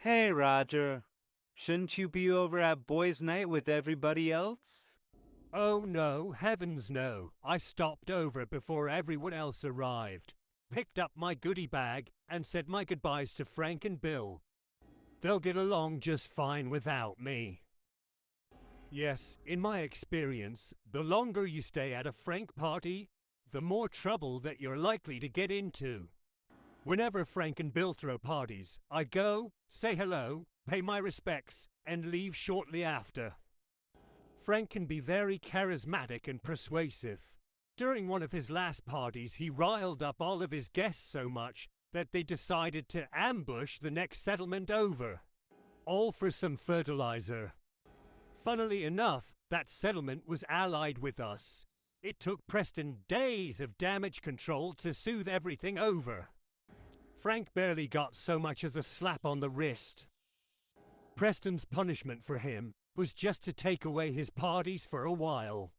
Hey, Roger. Shouldn't you be over at boys' night with everybody else? Oh no, heavens no. I stopped over before everyone else arrived, picked up my goodie bag, and said my goodbyes to Frank and Bill. They'll get along just fine without me. Yes, in my experience, the longer you stay at a Frank party, the more trouble that you're likely to get into. Whenever Frank and Bill throw parties, I go, say hello, pay my respects, and leave shortly after. Frank can be very charismatic and persuasive. During one of his last parties, he riled up all of his guests so much that they decided to ambush the next settlement over. All for some fertilizer. Funnily enough, that settlement was allied with us. It took Preston days of damage control to soothe everything over. Frank barely got so much as a slap on the wrist. Preston's punishment for him was just to take away his parties for a while.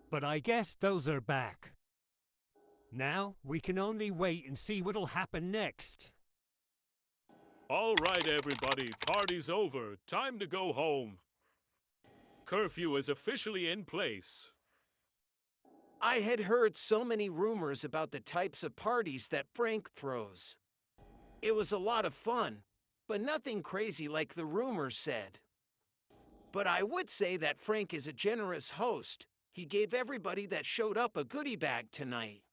But I guess those are back. Now we can only wait and see what'll happen next. All right, everybody, party's over. Time to go home. Curfew is officially in place. I had heard so many rumors about the types of parties that Frank throws. It was a lot of fun, but nothing crazy like the rumors said. But I would say that Frank is a generous host. He gave everybody that showed up a goodie bag tonight.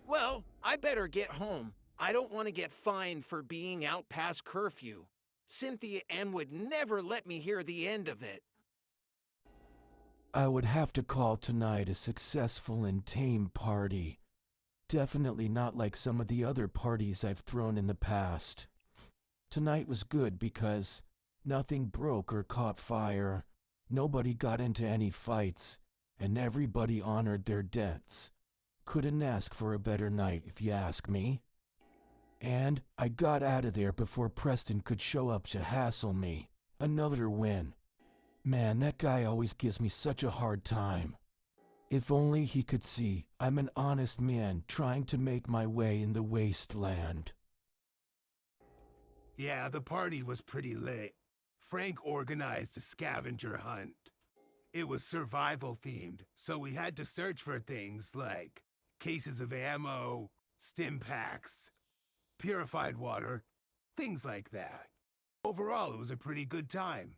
Well, I better get home. I don't want to get fined for being out past curfew. Cynthia Ann would never let me hear the end of it. I would have to call tonight a successful and tame party. Definitely not like some of the other parties I've thrown in the past. Tonight was good because nothing broke or caught fire, nobody got into any fights, and everybody honored their debts. Couldn't ask for a better night if you ask me. And I got out of there before Preston could show up to hassle me. Another win. Man, that guy always gives me such a hard time. If only he could see I'm an honest man trying to make my way in the wasteland. Yeah, the party was pretty lit. Frank organized a scavenger hunt. It was survival themed, so we had to search for things like cases of ammo, stim packs, purified water, things like that. Overall, it was a pretty good time.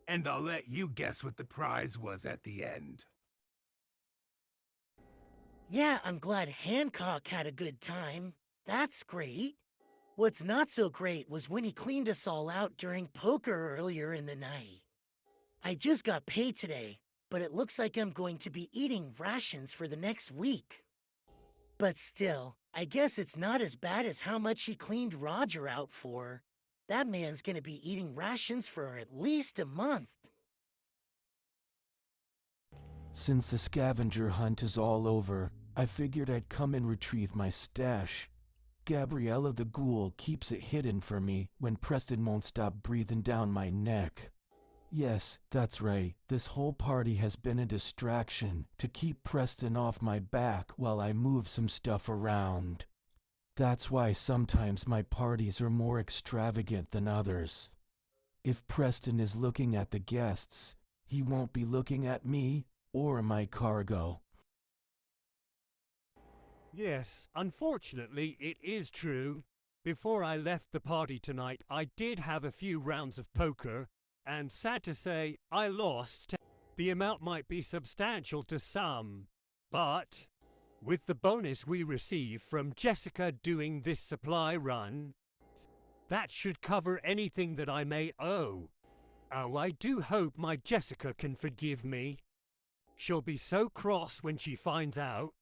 And I'll let you guess what the prize was at the end. Yeah, I'm glad Hancock had a good time. That's great. What's not so great was when he cleaned us all out during poker earlier in the night. I just got paid today, but it looks like I'm going to be eating rations for the next week. But still, I guess it's not as bad as how much he cleaned Roger out for. That man's gonna be eating rations for at least a month. Since the scavenger hunt is all over, I figured I'd come and retrieve my stash. Gabriella the ghoul keeps it hidden for me when Preston won't stop breathing down my neck. Yes, that's right, this whole party has been a distraction to keep Preston off my back while I move some stuff around. That's why sometimes my parties are more extravagant than others. If Preston is looking at the guests, he won't be looking at me or my cargo. Yes, unfortunately, it is true. Before I left the party tonight, I did have a few rounds of poker, and sad to say, I lost. The amount might be substantial to some, but with the bonus we receive from Jessica doing this supply run, that should cover anything that I may owe. Oh, I do hope my Jessica can forgive me. She'll be so cross when she finds out.